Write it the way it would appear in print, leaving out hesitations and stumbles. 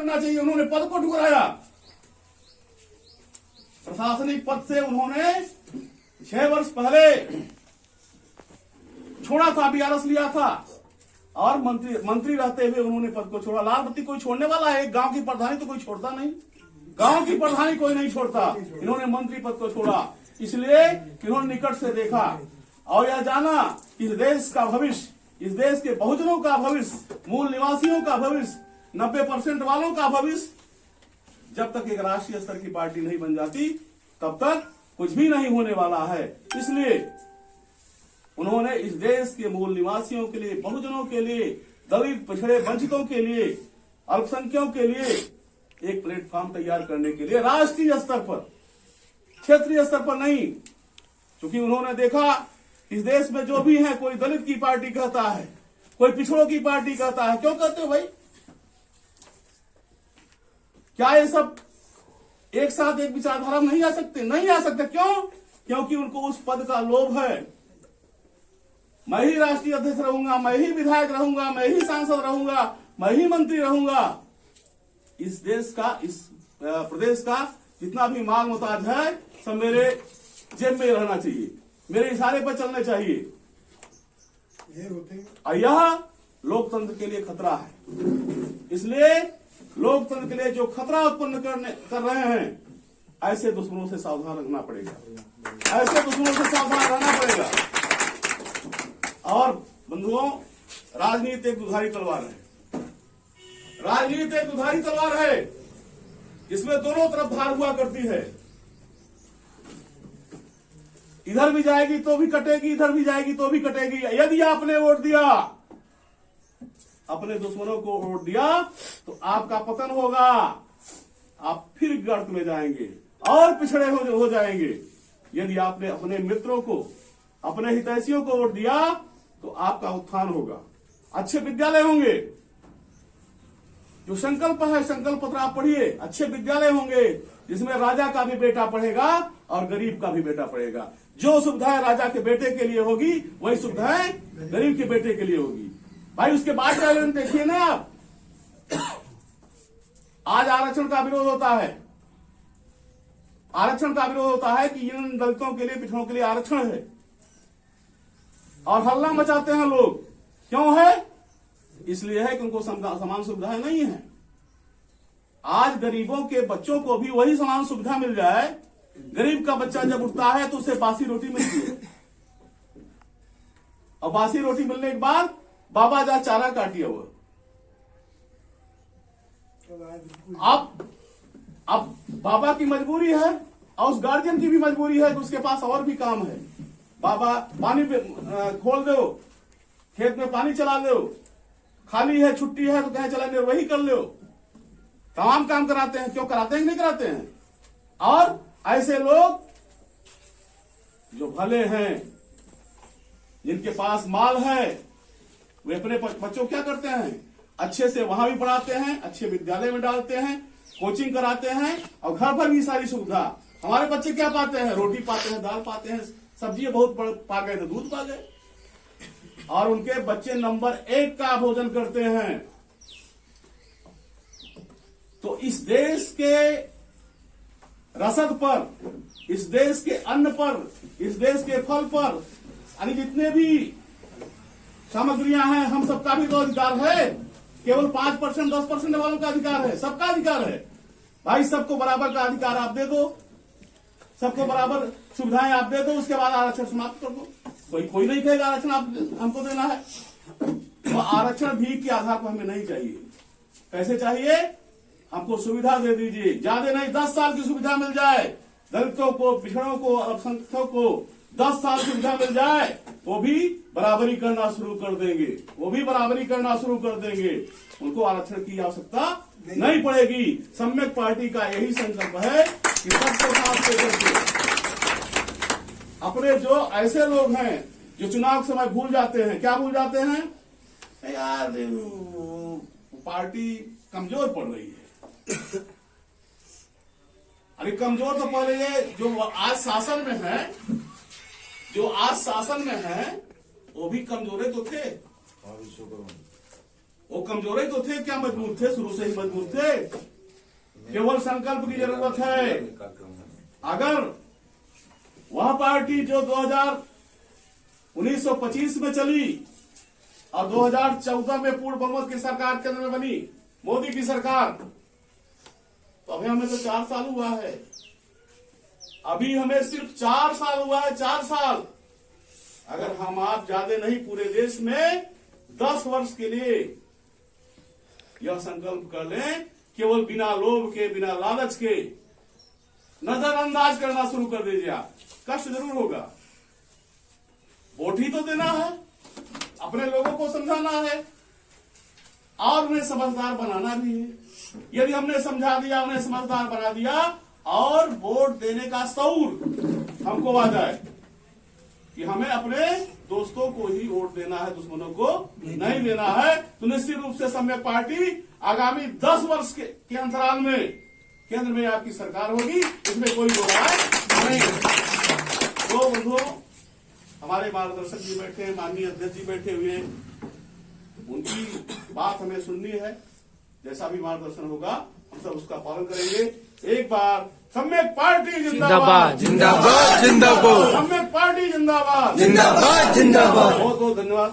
करना चाहिए। उन्होंने पद को ठुकराया। प्रशासनिक पद से उन्होंने 6 वर्ष पहले छोड़ा था, बीआरएस लिया था और मंत्री रहते हुए उन्होंने पद को छोड़ा। लाल बत्ती कोई छोड़ने वाला है? गांव की प्रधानी तो कोई छोड़ता नहीं, गांव की प्रधानी कोई नहीं छोड़ता। इन्होंने मंत्री पद को छोड़ा इसलिए कि इन्होंने निकट से देखा और यह जाना कि इस देश का भविष्य, इस देश के बहुजनों का भविष्य, मूल निवासियों का भविष्य, 90% वालों का भविष्य जब तक एक राष्ट्रीय स्तर की पार्टी नहीं बन जाती तब तक कुछ भी नहीं होने वाला है। इसलिए उन्होंने इस देश के मूल निवासियों के लिए, बहुजनों के लिए, दलित, पिछड़े, वंचितों के लिए, अल्पसंख्यकों के लिए एक प्लेटफॉर्म तैयार करने के लिए राष्ट्रीय स्तर पर, क्षेत्रीय स्तर पर नहीं, क्योंकि उन्होंने देखा इस देश में जो भी है, कोई दलित की पार्टी कहता है, कोई पिछड़ों की पार्टी कहता है। क्यों कहते हो भाई? क्या ये सब एक साथ एक विचारधारा में नहीं आ सकते? नहीं आ सकते। क्यों? क्योंकि उनको उस पद का लोभ है। मैं ही राष्ट्रीय अध्यक्ष रहूंगा, मैं ही विधायक रहूंगा, मैं ही सांसद रहूंगा, मैं ही मंत्री रहूंगा। इस देश का, इस प्रदेश का जितना भी माल मुताज है सब मेरे जेब में रहना चाहिए, मेरे इशारे पर चलने चाहिए। यह लोकतंत्र के लिए खतरा है। इसलिए लोकतंत्र के लिए जो खतरा उत्पन्न कर रहे हैं, ऐसे दुश्मनों से सावधान रहना पड़ेगा, ऐसे दुश्मनों से सावधान रहना पड़ेगा। और बंधुओं, राजनीति एक दुधारी तलवार है, राजनीति एक दुधारी तलवार है, इसमें दोनों तरफ धार हुआ करती है। इधर भी जाएगी तो भी कटेगी, इधर भी जाएगी तो भी कटेगी। यदि आपने वोट दिया, अपने दुश्मनों को वोट दिया, तो आपका पतन होगा, आप फिर गर्त में जाएंगे और पिछड़े हो जाएंगे। यदि आपने अपने मित्रों को, अपने हितैषियों को वोट दिया, तो आपका उत्थान होगा, अच्छे विद्यालय होंगे। जो संकल्प है, संकल्प पत्र आप पढ़िए, अच्छे विद्यालय होंगे जिसमें राजा का भी बेटा पढ़ेगा और गरीब का भी बेटा पढ़ेगा। जो सुविधाएं राजा के बेटे के लिए होगी, वही सुविधाएं गरीब के बेटे के लिए होगी। भाई उसके बाद देखिए ना आप, आज आरक्षण का विरोध होता है, आरक्षण का विरोध होता है कि इन दलितों के लिए, पिछड़ों के लिए आरक्षण है, और हल्ला मचाते हैं लोग। क्यों है? इसलिए है कि उनको समान सुविधाएं नहीं है। आज गरीबों के बच्चों को भी वही समान सुविधा मिल जाए। गरीब का बच्चा जब उठता है तो उसे बासी रोटी मिलती है, और बासी रोटी मिलने के बाद बाबा जा चारा काटिए। वो अब बाबा की मजबूरी है और उस गार्जियन की भी मजबूरी है कि उसके पास और भी काम है। बाबा पानी खोल दो, खेत में पानी चला दो, खाली है, छुट्टी है तो कहीं चला दो, वही कर लो। तमाम काम कराते हैं। क्यों कराते हैं? नहीं कराते हैं। और ऐसे लोग जो भले हैं, जिनके पास माल है, वे अपने बच्चों क्या करते हैं? अच्छे से वहां भी पढ़ाते हैं, अच्छे विद्यालय में डालते हैं, कोचिंग कराते हैं, और घर पर भी सारी सुविधा। हमारे बच्चे क्या पाते हैं? रोटी पाते हैं, दाल पाते हैं, सब्जी बहुत पा गए तो दूध पा गए, और उनके बच्चे नंबर 1 का भोजन करते हैं। तो इस देश के रसद पर, इस देश के अन्न पर, इस देश के फल पर, यानी जितने भी सामग्रियां हैं, हम सबका भी तो अधिकार है। केवल 5%, 10% वालों का अधिकार है? सबका अधिकार है भाई। सबको बराबर का अधिकार आप दे दो, सबको बराबर सुविधाएं आप दे दो, उसके बाद आरक्षण समाप्त कर दो। कोई नहीं कहेगा आरक्षण आप हमको देना है। तो आरक्षण भीख के आधार पर हमें नहीं चाहिए। कैसे चाहिए? हमको सुविधा दे दीजिए, ज्यादा नहीं, 10 साल की सुविधा मिल जाए। दलितों को, पिछड़ों को, अल्पसंख्यकों को 10 साल सुविधा मिल जाए, वो भी बराबरी करना शुरू कर देंगे, वो भी बराबरी करना शुरू कर देंगे। उनको आरक्षण की आवश्यकता नहीं पड़ेगी। सम्यक पार्टी का यही संकल्प है कि सबको साथ लेकर के अपने जो ऐसे लोग हैं जो चुनाव के समय भूल जाते हैं, क्या भूल जाते हैं? यार पार्टी कमजोर पड़ रही है। अरे कमजोर तो पहले ये जो आज शासन में है, जो आज शासन में है, वो भी कमजोरे तो थे। वो कमजोर ही तो थे, क्या मजबूत थे? शुरू से ही मजबूत थे। केवल संकल्प की जरूरत है। अगर वह पार्टी जो 1925 में चली और 2014 में पूर्ण बहुमत की सरकार केंद्र में बनी, मोदी की सरकार, तो अभी हमें तो 4 साल हुआ है। अभी हमें सिर्फ 4 साल हुआ है, 4 साल। अगर हम आप ज्यादा नहीं, पूरे देश में 10 वर्ष के लिए यह संकल्प कर लें, केवल बिना लोभ के, बिना लालच के नजरअंदाज करना शुरू कर दीजिए आप। कष्ट जरूर होगा, वोट ही तो देना है, अपने लोगों को समझाना है और उन्हें समझदार बनाना भी है। यदि हमने समझा दिया, उन्हें समझदार बना दिया और वोट देने का शऊर हमको आ जाए कि हमें अपने दोस्तों को ही वोट देना है, दुश्मनों को नहीं देना है, तो निश्चित रूप से सम्यक पार्टी आगामी 10 वर्ष के अंतराल में केंद्र में आपकी सरकार होगी, इसमें कोई दो राय नहीं। तो बंधुओं, हमारे मार्गदर्शक जी बैठे हैं, माननीय अध्यक्ष जी बैठे हुए हैं, उनकी बात हमें सुननी है। जैसा भी मार्गदर्शन होगा हम सब उसका पालन करेंगे। एक बार सम्यक पार्टी जिंदाबाद, जिंदाबाद जिंदाबाद, सम्यक पार्टी जिंदाबाद, जिंदाबाद जिंदाबाद। बहुत बहुत धन्यवाद।